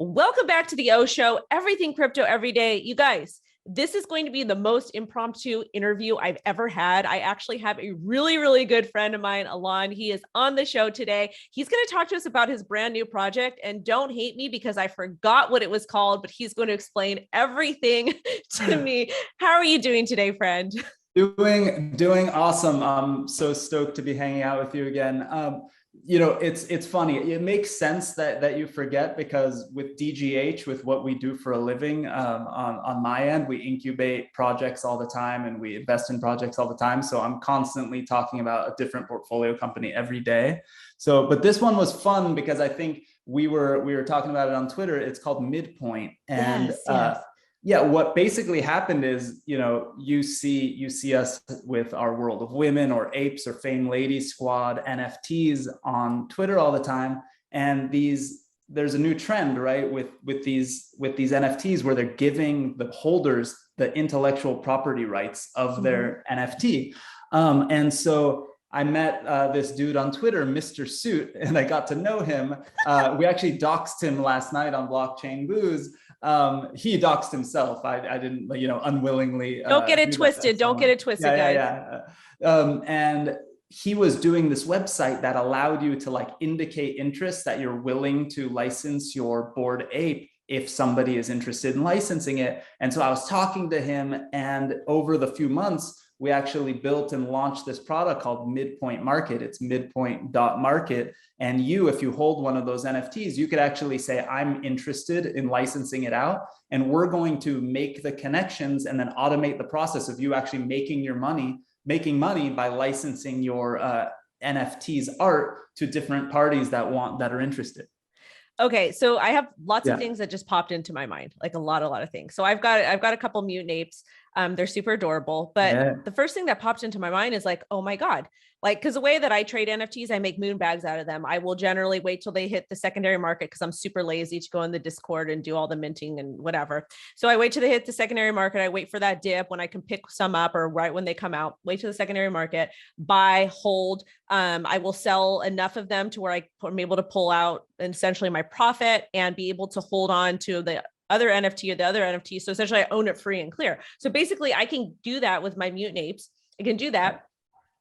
Welcome back to the O Show, everything crypto every day. You guys, this is going to be the most impromptu interview I've ever had. I actually have a really good friend of mine, Alon. He is on the show today. He's going to talk to us about his brand new project. And don't hate me because I forgot what it was called, but he's going to explain everything to me. How are you doing today, friend? Doing awesome. I'm so stoked to be hanging out with you again. It's funny. It makes sense that you forget, because with DGH, with what we do for a living, on my end, we incubate projects all the time and we invest in projects all the time. So I'm constantly talking about a different portfolio company every day. So, but this one was fun because I think we were talking about it on Twitter. It's called Midpoint, and yes. yeah, what basically happened is, you see us with our World of Women or Apes or Fame Ladies Squad NFTs on Twitter all the time, and there's a new trend, right, with these NFTs where they're giving the holders the intellectual property rights of their NFT, and so I met this dude on Twitter, Mr. Suit, and I got to know him. We actually doxed him last night on Blockchain Booze. He doxed himself. I didn't, unwillingly. Don't get it twisted. Don't get it twisted, guys. And he was doing this website that allowed you to indicate interest, that you're willing to license your Bored Ape if somebody is interested in licensing it. And so I was talking to him, and over the few months, we actually built and launched this product called Midpoint Market. It's midpoint.market. And if you hold one of those NFTs, you could actually say, I'm interested in licensing it out. And we're going to make the connections and then automate the process of you actually making money by licensing your NFTs art to different parties that are interested. Okay, so I have lots of things that just popped into my mind, like a lot of things. So I've got a couple mutant apes. They're super adorable, but the first thing that popped into my mind is like, oh my God, because the way that I trade NFTs, I make moon bags out of them. I will generally wait till they hit the secondary market because I'm super lazy to go in the Discord and do all the minting and whatever. So I wait till they hit the secondary market. I wait for that dip when I can pick some up, or right when they come out, wait till the secondary market, buy, hold. I will sell enough of them to where I'm able to pull out essentially my profit and be able to hold on to the other NFT or the other NFT. So essentially I own it free and clear. So basically I can do that with my mutant apes. I can do that,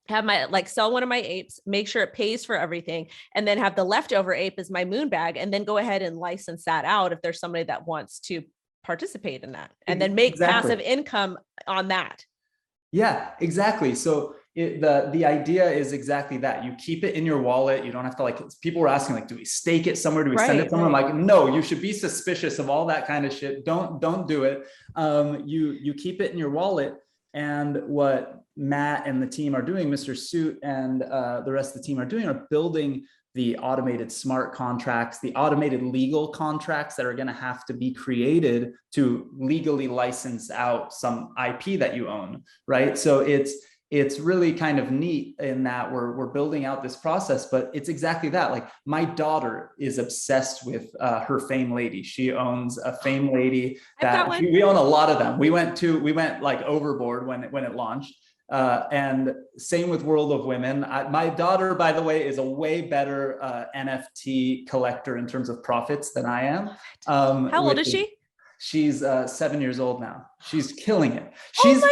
have my, sell one of my apes, make sure it pays for everything, and then have the leftover ape as my moon bag, and then go ahead and license that out if there's somebody that wants to participate in that, and then make passive income on that. Yeah, exactly. So the idea is exactly that. You keep it in your wallet. You don't have to people were asking, do we stake it somewhere? Do we send it somewhere? I'm like, no, you should be suspicious of all that kind of shit. Don't do it. You keep it in your wallet. And what Matt and the team are doing, Mr. Suit and the rest of the team are doing, are building the automated smart contracts, the automated legal contracts that are going to have to be created to legally license out some IP that you own, right? So it's really kind of neat in that we're building out this process, but it's exactly that. My daughter is obsessed with her Fame Lady. She owns a Fame Lady that we own a lot of them. We went overboard when it launched. And same with World of Women. My daughter, by the way, is a way better NFT collector in terms of profits than I am. How old is she? She's 7 years old now. She's killing it. She's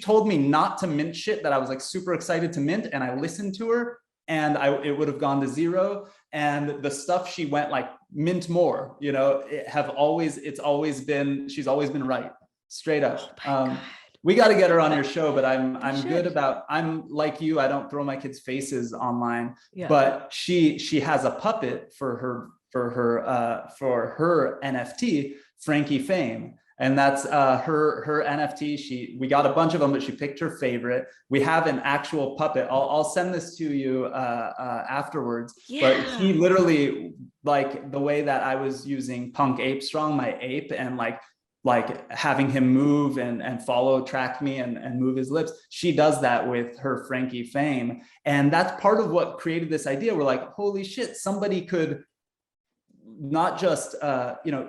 told me not to mint shit that I was super excited to mint, and I listened to her, and it would have gone to zero. And the stuff she went mint more. She's always been right, straight up. We got to get her on your show, but I'm like you. I don't throw my kids' faces online, but she has a puppet for her NFT, Frankie Fame. And that's her NFT. We got a bunch of them, but she picked her favorite. We have an actual puppet. I'll send this to you afterwards. But he literally, the way that I was using Punk Ape Strong, my ape, and having him move and track me and move his lips. She does that with her Frankie Fame. And that's part of what created this idea. We're like, holy shit, somebody could not just,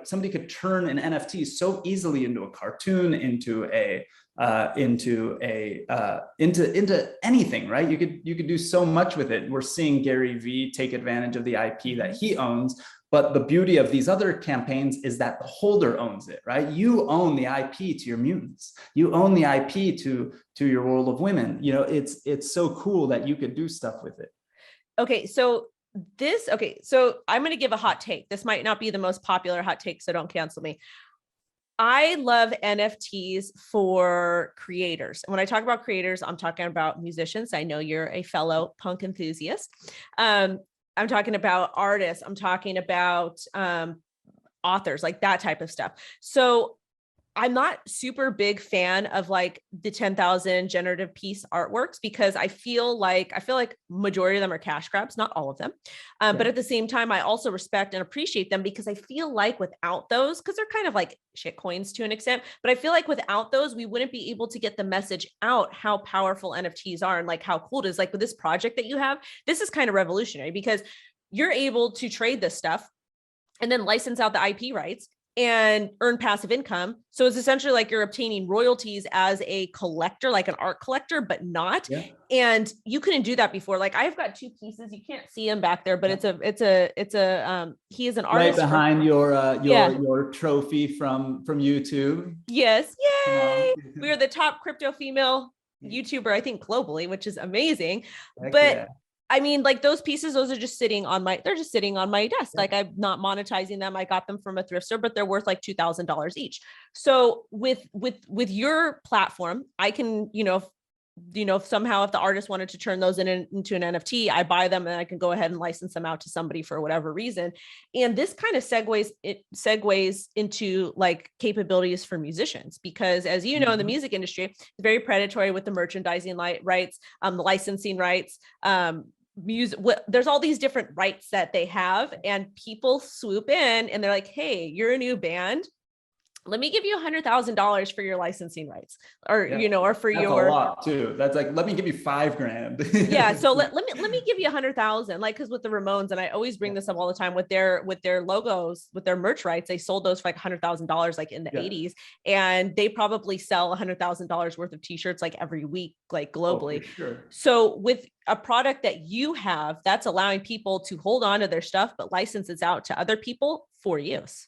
somebody could turn an NFT so easily into a cartoon, into anything, right? You could do so much with it. We're seeing Gary Vee take advantage of the IP that he owns, But the beauty of these other campaigns is that the holder owns it, right? You own the IP to your mutants. You own the IP to your World of Women. You know, it's so cool that you could do stuff with it. Okay, so I'm going to give a hot take. This might not be the most popular hot take, so don't cancel me. I love NFTs for creators. And when I talk about creators, I'm talking about musicians. I know you're a fellow punk enthusiast. I'm talking about artists. I'm talking about authors, like that type of stuff. So I'm not super big fan of like the 10,000 generative piece artworks, because I feel like majority of them are cash grabs, not all of them. But at the same time, I also respect and appreciate them, because I feel like without those, because they're kind of like shit coins to an extent, but I feel like without those, we wouldn't be able to get the message out how powerful NFTs are and like how cool it is. Like with this project that you have, this is kind of revolutionary, because you're able to trade this stuff and then license out the IP rights and earn passive income. So it's essentially like you're obtaining royalties as a collector, like an art collector, but not. Yeah. And you couldn't do that before. Like I've got 2 pieces. You can't see him back there, but he is an artist. Right behind your trophy from YouTube. Yes. Yay. We are the top crypto female YouTuber, I think globally, which is amazing. Heck but yeah. I mean, like those pieces, those are just sitting on my desk. Yeah. Like I'm not monetizing them. I got them from a thrift store, but they're worth like $2,000 each. So with your platform, I can, somehow if the artist wanted to turn those into an NFT, I buy them and I can go ahead and license them out to somebody for whatever reason. And this kind of segues into like capabilities for musicians, because as you know, in the music industry, it's very predatory with the merchandising rights, the licensing rights, there's all these different rights that they have, and people swoop in and they're like, hey, you're a new band, let me give you $100,000 for your licensing rights, or or for that's your a lot too. That's like, let me give you $5,000. Yeah, so let me give you 100,000, like, because with the Ramones, and I always bring this up all the time, with their logos, with their merch rights, they sold those for like $100,000 like in the 80s, and they probably sell $100,000 worth of t-shirts like every week, like globally. Oh, sure. So with a product that you have, that's allowing people to hold on to their stuff but license it out to other people for use.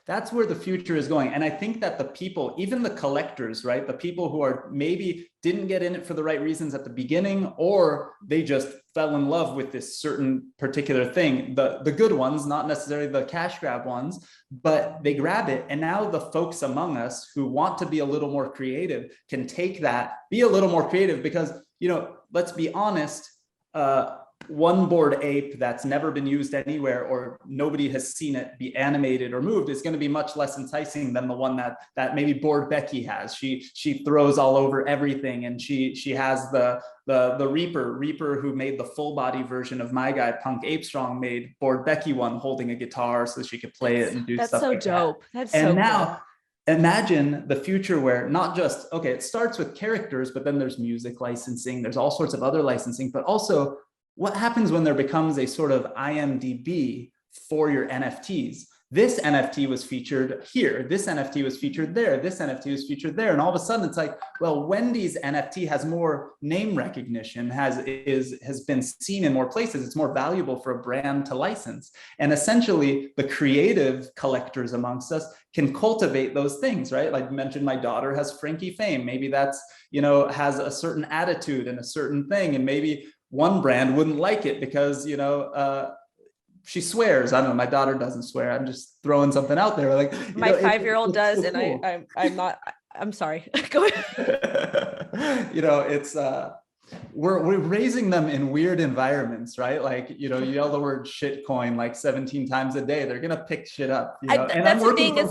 That's where the future is going. And I think that the people, even the collectors, right? The people who are maybe didn't get in it for the right reasons at the beginning, or they just fell in love with this certain particular thing, the good ones, not necessarily the cash grab ones, but they grab it. And now the folks among us who want to be a little more creative can take that, be a little more creative, because, let's be honest, one Bored Ape that's never been used anywhere, or nobody has seen it be animated or moved, is going to be much less enticing than the one that maybe Bored Becky has. She throws all over everything, and she has the Reaper who made the full body version of my guy Punk Ape Strong, made Bored Becky one holding a guitar so she could play it and do stuff like that. That's so dope. That's so cool. Now imagine the future where not just, okay, it starts with characters, but then there's music licensing, there's all sorts of other licensing, but also what happens when there becomes a sort of IMDb for your NFTs? This NFT was featured here, this NFT was featured there, this NFT was featured there. And all of a sudden it's like, well, Wendy's NFT has more name recognition, has been seen in more places. It's more valuable for a brand to license. And essentially the creative collectors amongst us can cultivate those things, right? Like you mentioned, my daughter has Frankie fame. Maybe that's, has a certain attitude and a certain thing. And maybe one brand wouldn't like it because, she swears. I don't know. My daughter doesn't swear. I'm just throwing something out there. Like my 5-year-old does, so cool. And I'm not. I'm sorry. Go ahead. It's we're raising them in weird environments, right? Like you yell the word shitcoin like 17 times a day. They're gonna pick shit up. And that's the thing is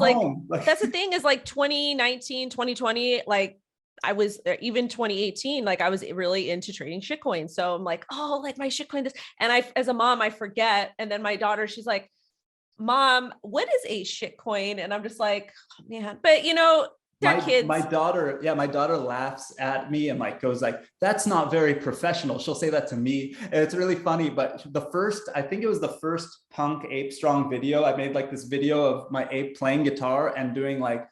that's the thing is like 2019, 2020, like. I was even 2018, like I was really into trading shitcoins. So I'm like, oh, like my shitcoin this. And as a mom, I forget. And then my daughter, she's like, Mom, what is a shitcoin? And I'm just like, oh, man, but they're kids. My daughter laughs at me and goes like, that's not very professional. She'll say that to me. And it's really funny. But I think it was the first Punk Ape Strong video. I made like this video of my ape playing guitar and doing like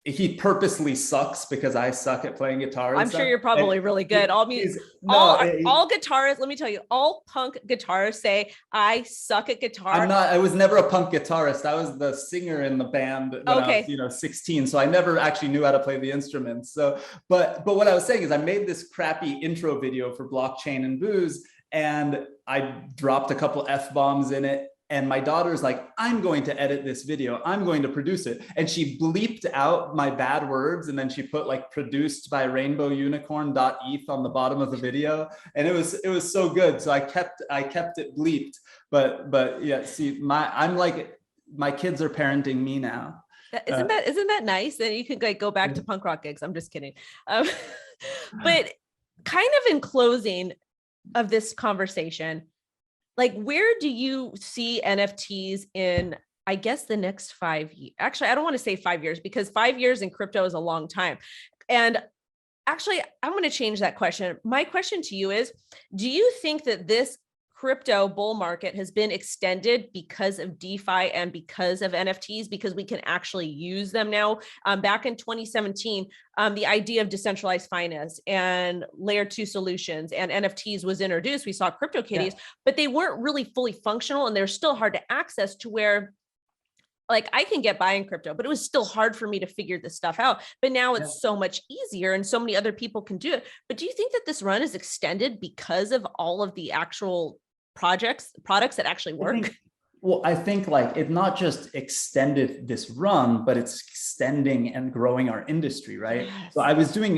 he purposely sucks because I suck at playing guitar. I'm sure you're probably really good. All guitarists, let me tell you, all punk guitarists say I suck at guitar. I was never a punk guitarist. I was the singer in the band when I was, 16. So I never actually knew how to play the instruments. So, but what I was saying is I made this crappy intro video for Blockchain and Booze, and I dropped a couple F-bombs in it. And my daughter's like, I'm going to edit this video. I'm going to produce it. And she bleeped out my bad words. And then she put like produced by rainbowunicorn.eth on the bottom of the video. And it was so good. So I kept it bleeped. But yeah, see, my kids are parenting me now. Isn't that nice? Then you could like go back to punk rock gigs. I'm just kidding. But kind of in closing of this conversation, like, where do you see NFTs in, I guess, the next 5 years? Actually, I don't want to say 5 years, because 5 years in crypto is a long time. And actually, I'm going to change that question. My question to you is, do you think that this crypto bull market has been extended because of DeFi and because of NFTs, because we can actually use them now? Back in 2017, the idea of decentralized finance and layer 2 solutions and NFTs was introduced. We saw CryptoKitties, but they weren't really fully functional, and they're still hard to access, to where like I can get by in crypto, but it was still hard for me to figure this stuff out. But now it's so much easier and so many other people can do it. But do you think that this run is extended because of all of the actual products that actually work? I think like it not just extended this run, but it's extending and growing our industry, right? Yes. So I was doing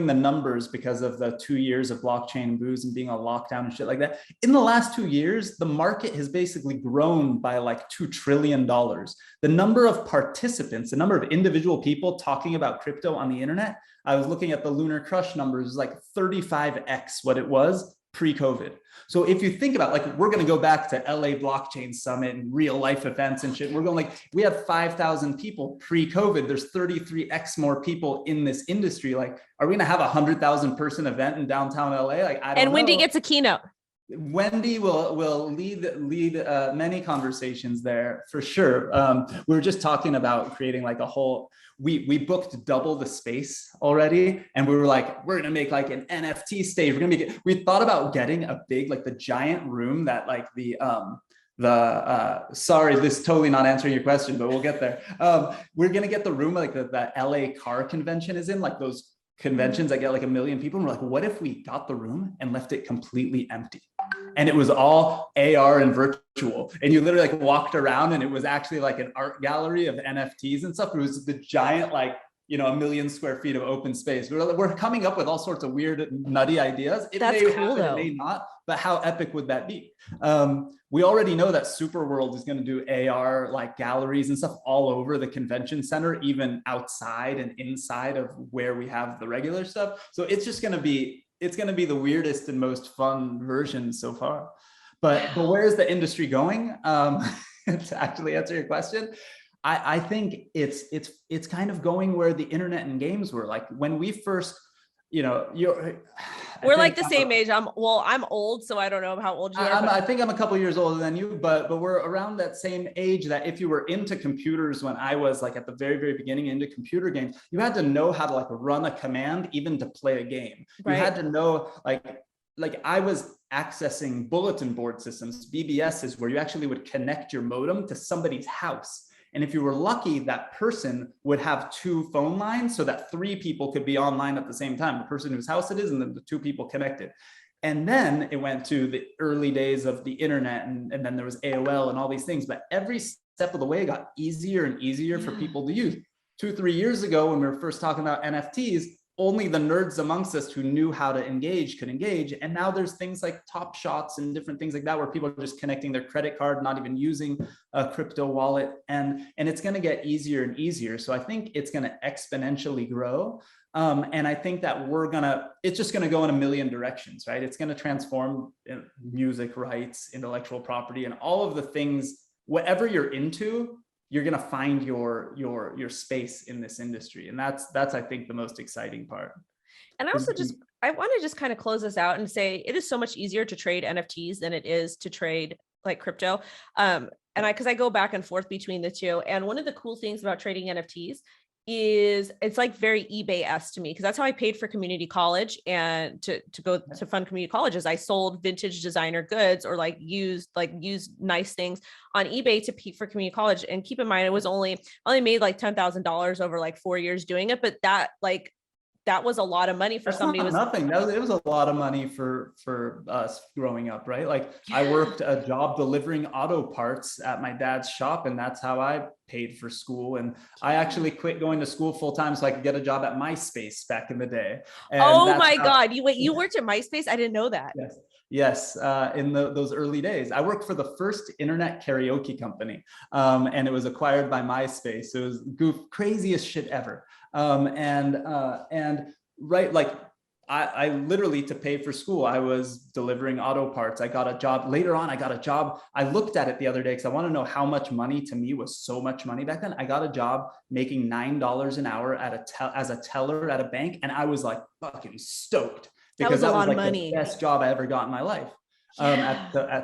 the numbers because of the 2 years of blockchain and booze and being on lockdown and shit like that. In the last 2 years, the market has basically grown by like $2 trillion. The number of participants, the number of individual people talking about crypto on the internet, I was looking at the Lunar Crush numbers, like 35x what it was pre-COVID. So if you think about, like, we're going to go back to LA Blockchain Summit and real life events and shit. We're going like, we have 5,000 people pre-COVID. There's 33x more people in this industry. Like, are we going to have 100,000 person event in downtown LA? Like, I don't know. And Wendy gets a keynote. Wendy will lead many conversations there for sure. We were just talking about creating like a whole, we booked double the space already, and we were like, we're gonna make like an NFT stage. We're gonna make we thought about getting a big, like the giant room that like sorry, this is totally not answering your question, but we'll get there. We're gonna get the room like the LA car convention is in, like those conventions that get like 1 million people. And we're like, what if we got the room and left it completely empty? And it was all AR and virtual. And you literally like walked around, and it was actually like an art gallery of NFTs and stuff. It was the giant, like, 1 million square feet of open space. We're coming up with all sorts of weird, nutty ideas. It may happen, it may not, but how epic would that be? We already know that Superworld is going to do AR like galleries and stuff all over the convention center, even outside and inside of where we have the regular stuff. So it's just going to be, the weirdest and most fun version so far. But where is the industry going? To actually answer your question, I think it's kind of going where the internet and games were. Like when we first, we're like the same age. I'm old, so I don't know how old you are. I think I'm a couple years older than you, but we're around that same age, that if you were into computers when I was like at the very, very beginning into computer games, you had to know how to like run a command even to play a game. Right. You had to know like I was accessing bulletin board systems, BBSs, where you actually would connect your modem to somebody's house. And if you were lucky, that person would have 2 phone lines so that 3 people could be online at the same time, the person whose house it is, and then the 2 people connected. And then it went to the early days of the internet, and then there was AOL and all these things. But every step of the way, it got easier and easier for people to use. 2-3 years ago, when we were first talking about NFTs, only the nerds amongst us who knew how to engage could engage. And now there's things like Top Shots and different things like that, where people are just connecting their credit card, not even using a crypto wallet. And it's going to get easier and easier. So I think it's going to exponentially grow. And I think that it's just going to go in a million directions, right? It's going to transform music rights, intellectual property, and all of the things, whatever you're into, you're going to find your space in this industry. And that's, I think, the most exciting part. And I want to just kind of close this out and say, it is so much easier to trade NFTs than it is to trade like crypto. Because I go back and forth between the two. And one of the cool things about trading NFTs it's like very eBay-esque to me, because that's how I paid for community college, and to go to fund community colleges. I sold vintage designer goods, or like used nice things on eBay to pay for community college. And keep in mind, it was only made like $10,000 over like 4 years doing it, but that was a lot of money for somebody. It was a lot of money for us growing up, right? Like I worked a job delivering auto parts at my dad's shop, and that's how I paid for school. And I actually quit going to school full time so I could get a job at MySpace back in the day. And oh my God, you worked at MySpace? I didn't know that. Yes, in those early days. I worked for the first internet karaoke company, and it was acquired by MySpace. It was craziest shit ever. And right, like I literally, to pay for school, I was delivering auto parts. I got a job later on. I got a job. I looked at it the other day because I want to know how much money to me was so much money back then. I got a job making $9 an hour as a teller at a bank, and I was like fucking stoked, because that was like the best job I ever got in my life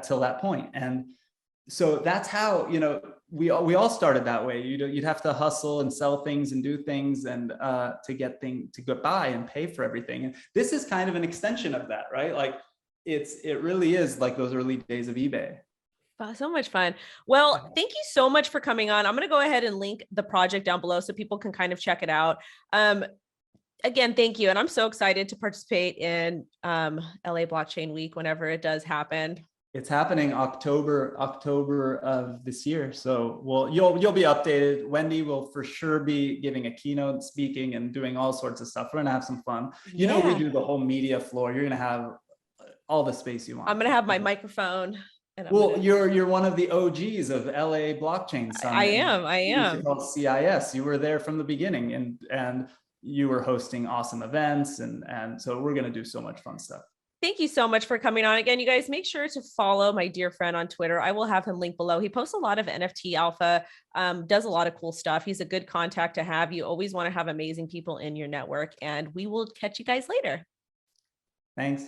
till that point. And so that's how, you know, we all started that way. You'd have to hustle and sell things and do things, and to get by and pay for everything. And this is kind of an extension of that, right? Like it really is like those early days of eBay. So much fun. Well, thank you so much for coming on. I'm going to go ahead and link the project down below so people can kind of check it out. Again, thank you. And I'm so excited to participate in LA Blockchain Week whenever it does happen. It's happening October of this year. So you'll be updated. Wendy will for sure be giving a keynote, speaking, and doing all sorts of stuff. We're gonna have some fun. You know, we do the whole media floor. You're gonna have all the space you want. I'm gonna have my microphone. And you're one of the OGs of LA Blockchain Summit. I am. It's called CIS. You were there from the beginning, and you were hosting awesome events, and so we're gonna do so much fun stuff. Thank you so much for coming on. Again, you guys, make sure to follow my dear friend on Twitter. I will have him linked below. He posts a lot of NFT alpha, does a lot of cool stuff. He's a good contact to have. You always want to have amazing people in your network, and we will catch you guys later. Thanks.